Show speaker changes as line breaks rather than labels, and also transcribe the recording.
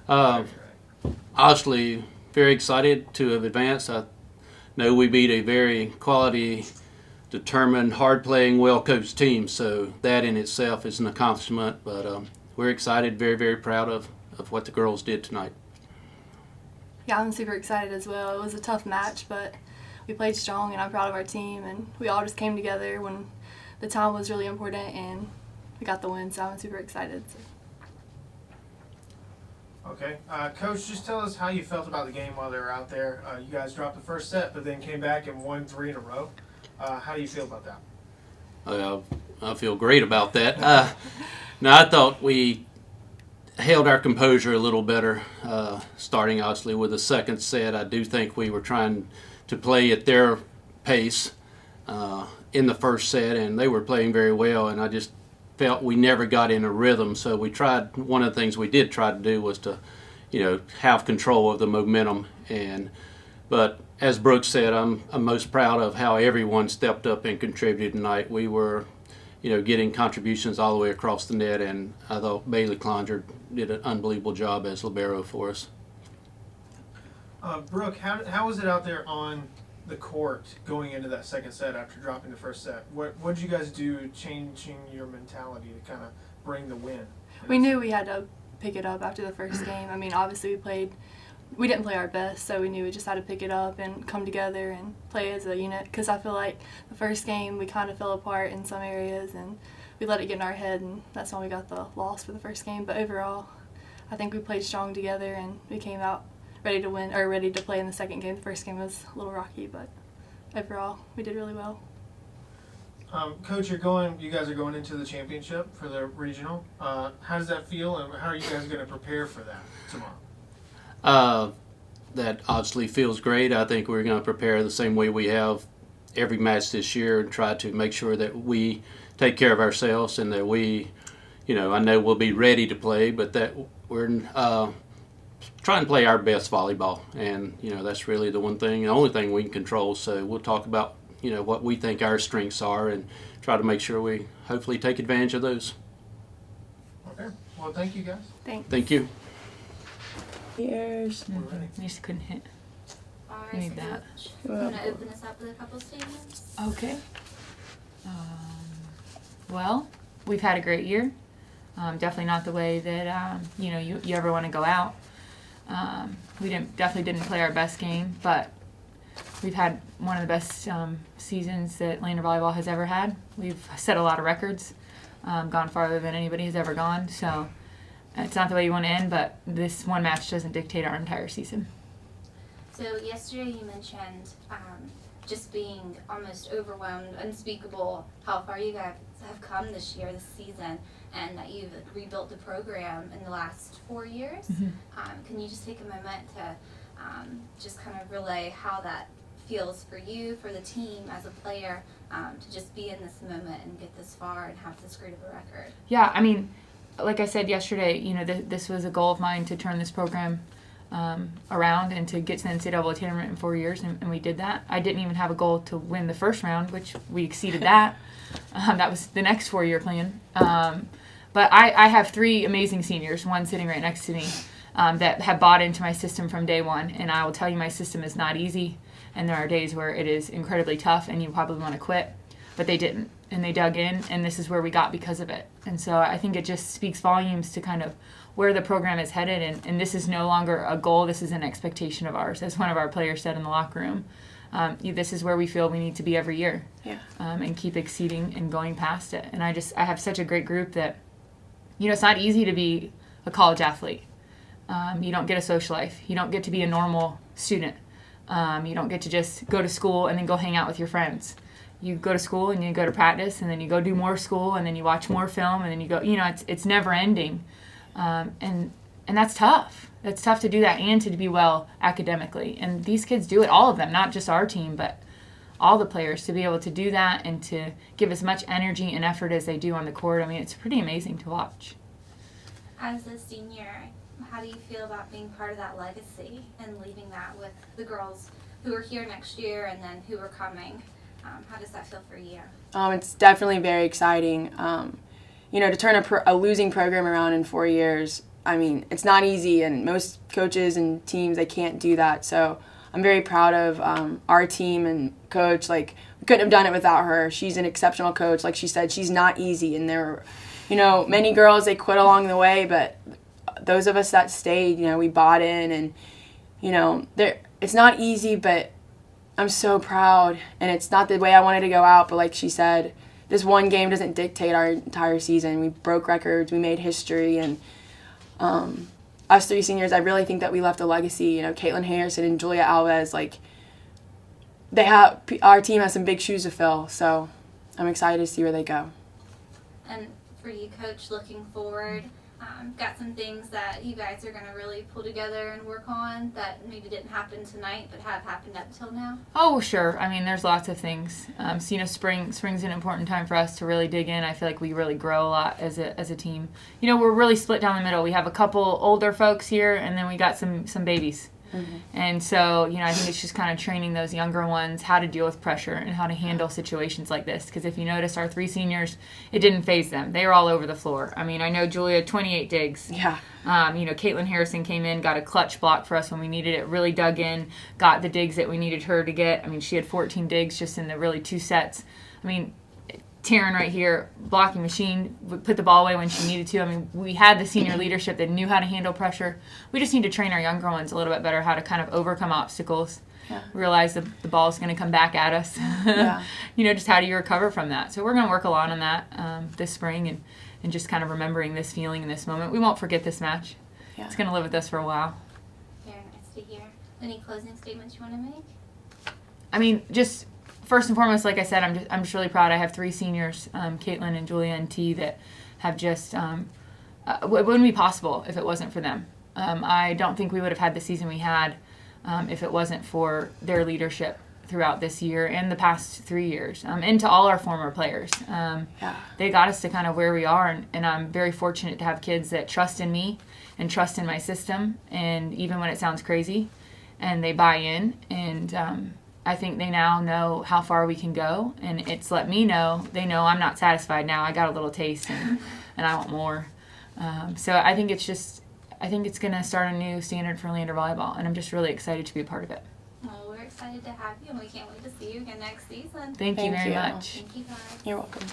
Uh, Obviously, very excited to have advanced. I know we beat a very quality, determined, hard-playing, well-coached team, so that in itself is an accomplishment. But we're excited, very, very proud of what the girls did tonight.
Yeah, I'm super excited as well. It was a tough match, but we played strong, and I'm proud of our team. And we all just came together when the time was really important, and we got the win, so I'm super excited. So.
Okay. Coach, just tell us how you felt about the game while they were out there. You guys dropped the first set, but then came back and won 3 in a row. How do you feel about that?
I feel great about that. Now, I thought we held our composure a little better, starting obviously with the second set. I do think we were trying to play at their pace in the first set, and they were playing very well, and I just felt we never got in a rhythm. So we tried, one of the things we did try to do was to, have control of the momentum. But as Brooke said, I'm most proud of how everyone stepped up and contributed tonight. We were, getting contributions all the way across the net, and I thought Bailey Clonger did an unbelievable job as libero for us.
Brooke, how was it out there on the court going into that second set after dropping the first set? What did you guys do changing your mentality to kind of bring the win?
We knew we had to pick it up after the first game. I mean, obviously we didn't play our best, so we knew we just had to pick it up and come together and play as a unit, because I feel like the first game we kind of fell apart in some areas and we let it get in our head, and that's when we got the loss for the first game. But overall, I think we played strong together and we came out ready to win, or ready to play in the second game. The first game was a little rocky, but overall we did really well.
Coach, you guys are going into the championship for the regional. How does that feel, and how are you guys going to prepare for that tomorrow?
That obviously feels great. I think we're going to prepare the same way we have every match this year and try to make sure that we take care of ourselves and that we, I know we'll be ready to play, but that we're trying to play our best volleyball. And, that's really the only thing we can control. So we'll talk about, what we think our strengths are and try to make sure we hopefully take advantage of those.
Okay. Well, thank you, guys.
Thanks.
Thank you.
Years.
We just couldn't hit.
All
We
right,
need
so
that.
Coach, I'm going to open this up with a couple statements.
Okay. Well, we've had a great year. Definitely not the way that you ever want to go out. We definitely didn't play our best game, but we've had one of the best seasons that Lenoir Volleyball has ever had. We've set a lot of records, gone farther than anybody has ever gone. So it's not the way you want to end, but this one match doesn't dictate our entire season.
So yesterday you mentioned just being almost overwhelmed, unspeakable, how far you guys have come this season, and that you've rebuilt the program in the last 4 years.
Mm-hmm.
Can you just take a moment to just kind of relay how that feels for you, for the team as a player, to just be in this moment and get this far and have this great of a record?
Yeah, I mean, like I said yesterday, this was a goal of mine to turn this program around and to get to the NCAA tournament in 4 years, and we did that. I didn't even have a goal to win the first round, which we exceeded that. That was the next 4-year plan. But I have 3 amazing seniors, one sitting right next to me, that have bought into my system from day one, and I will tell you my system is not easy, and there are days where it is incredibly tough and you probably want to quit, but they didn't, and they dug in, and this is where we got because of it. And so I think it just speaks volumes to kind of where the program is headed, and this is no longer a goal, this is an expectation of ours. As one of our players said in the locker room, this is where we feel we need to be every year, and keep exceeding and going past it. And I have such a great group that, it's not easy to be a college athlete. You don't get a social life. You don't get to be a normal student. You don't get to just go to school and then go hang out with your friends. You go to school and you go to practice, and then you go do more school, and then you watch more film, and then you go, it's never ending. And that's tough. It's tough to do that and to be well academically. And these kids do it, all of them, not just our team, but all the players, to be able to do that and to give as much energy and effort as they do on the court. I mean, it's pretty amazing to watch.
As a senior, how do you feel about being part of that legacy and leaving that with the girls who are here next year and then who are coming? How does that feel for you?
It's definitely very exciting. To turn a losing program around in 4 years, I mean, it's not easy, and most coaches and teams, they can't do that. So I'm very proud of our team and coach. Like, we couldn't have done it without her. She's an exceptional coach. Like she said, she's not easy, and there are, many girls, they quit along the way, but those of us that stayed, we bought in, and, it's not easy, but I'm so proud, and it's not the way I wanted to go out, but like she said, this one game doesn't dictate our entire season. We broke records, we made history, and us three seniors, I really think that we left a legacy. Caitlin Harrison and Julia Alves, like, our team has some big shoes to fill, so I'm excited to see where they go.
And for you, Coach, looking forward, got some things that you guys are going to really pull together and work on that maybe didn't happen tonight but have happened up until now?
Oh, sure. I mean, there's lots of things. Spring's an important time for us to really dig in. I feel like we really grow a lot as a team. We're really split down the middle. We have a couple older folks here, and then we got some babies. Mm-hmm. And so, I think it's just kind of training those younger ones how to deal with pressure and how to handle situations like this. Because if you notice, our three seniors, it didn't faze them. They were all over the floor. I mean, I know Julia, 28 digs.
Yeah.
Caitlin Harrison came in, got a clutch block for us when we needed it, really dug in, got the digs that we needed her to get. I mean, she had 14 digs just in the really 2 sets. I mean, Taryn right here, blocking machine, would put the ball away when she needed to. I mean, we had the senior leadership that knew how to handle pressure. We just need to train our younger ones a little bit better how to kind of overcome obstacles, realize the ball is going to come back at us.
Yeah.
Just how do you recover from that? So we're going to work a lot on that this spring and just kind of remembering this feeling in this moment. We won't forget this match. Yeah. It's going to live with us for a while.
Very nice to hear. Any closing statements you want to make?
I mean, just first and foremost, like I said, I'm just really proud. I have 3 seniors, Caitlin and Julia and T, that have just it wouldn't be possible if it wasn't for them. I don't think we would have had the season we had if it wasn't for their leadership throughout this year and the past 3 years, and to all our former players. They got us to kind of where we are, and I'm very fortunate to have kids that trust in me and trust in my system, and even when it sounds crazy, and they buy in, and I think they now know how far we can go, and it's let me know, they know I'm not satisfied now. I got a little taste, and I want more. So I think it's going to start a new standard for Lander Volleyball, and I'm just really excited to be a part of it.
Well, we're excited to have you, and we can't wait to see you again next season.
Thank you very much.
Thank you, guys.
You're welcome.